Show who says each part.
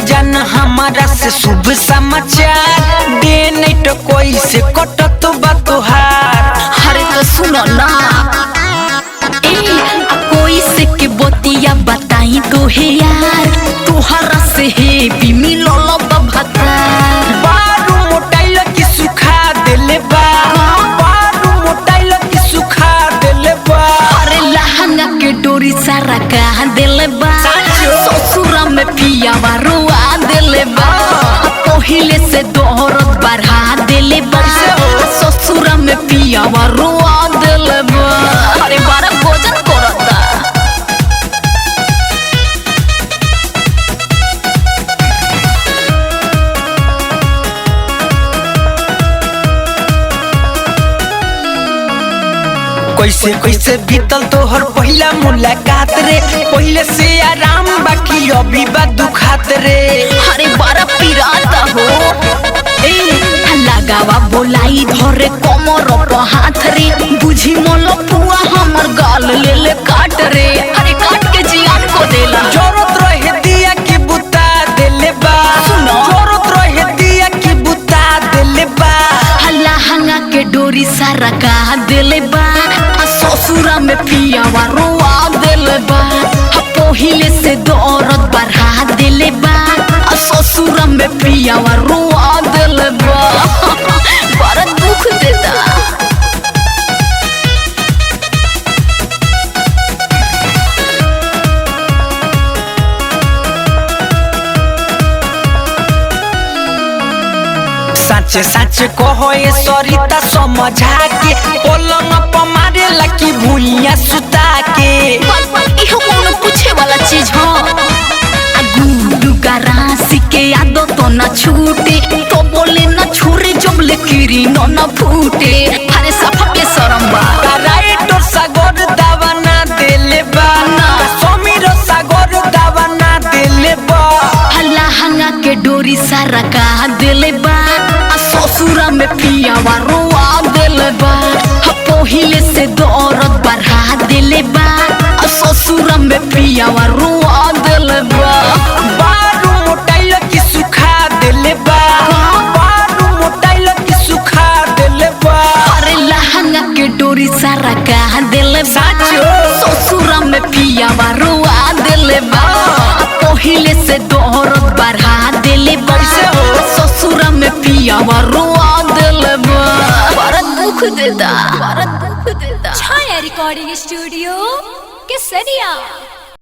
Speaker 1: जान हमारा से शुभ समाचार दे नहीं तो कोई से कटत बा तोहार।
Speaker 2: अरे तो सुनो ना कोई से के बतिया बताई तो है यार तुहरा से है भी मिलल भतार।
Speaker 1: बारू मोटाइल की सुखा देले बा, बारू मोटाइल की सुखा देले बा।
Speaker 2: अरे लहंगा के डोरी सारा कहा देले बा, ससुरा में पियावा रुआ देले बा। पहिले से दोहरत बढ़ा देले बा, ससुरा में पियावा रुआ देले बा। अरे बारा भोजन करता
Speaker 1: कैसे कैसे बीतल तोहर पहिला मुलाकात रे, पहिले से आराम बाकी अभी बा दुखात रे।
Speaker 2: अरे बारा पिराता हो लगावा बोलाई धरे कमर पर हाथ रे, बुझी मोल पुआ हमर गाल ले ले काट रे। अरे काट के जियान को देला
Speaker 1: जरूरत रहे दिया की बुता देले बा, जरूरत रहे दिया की बुता देले बा।
Speaker 2: लहंगा के डोरी सारा कहा देले बा, ससुरा में पियावा रुआ देले बा। पहिले से दौरत बढ़ा देले बा, ससुरा में पियावा रुआ देले बा। बड़ा दुख देता
Speaker 1: साचे साचे कहो ये सरिता समझा के, पलंग पर मारे लकी भूइया सुता के।
Speaker 2: इहो कौनो पूछे वाला चीज हो गुडू का राशि के यादो तो न छूटे, तो बोले न छोरे जब ले किरी न फूटे। अरे सफा के शरम बा
Speaker 1: राइटर सागर दावा ना देले बा, समीर सागर दावा ना देले बा।
Speaker 2: लहंगा के डोरी सारा कहा देले बा, ससुरा में पियावा रुआ देले बा। पहिले से दौरत बढ़ा देले बा, ससुरा में पियावा रुआ देले बा।
Speaker 1: बारू मोटाइल की सुखा देले बा, बारू मोटाइल की सुखा देले बा।
Speaker 2: अरे लहंगा के डोरी सारा कहा देले बा, ससुरा में पियावा रुआ देले बा। पहिले से दोहरत बढ़ा देले बा, ससुरा में पियावा रुआ देले बा। बड़ा दुख देता
Speaker 3: छाया रिकॉर्डिंग स्टूडियो केसरिया।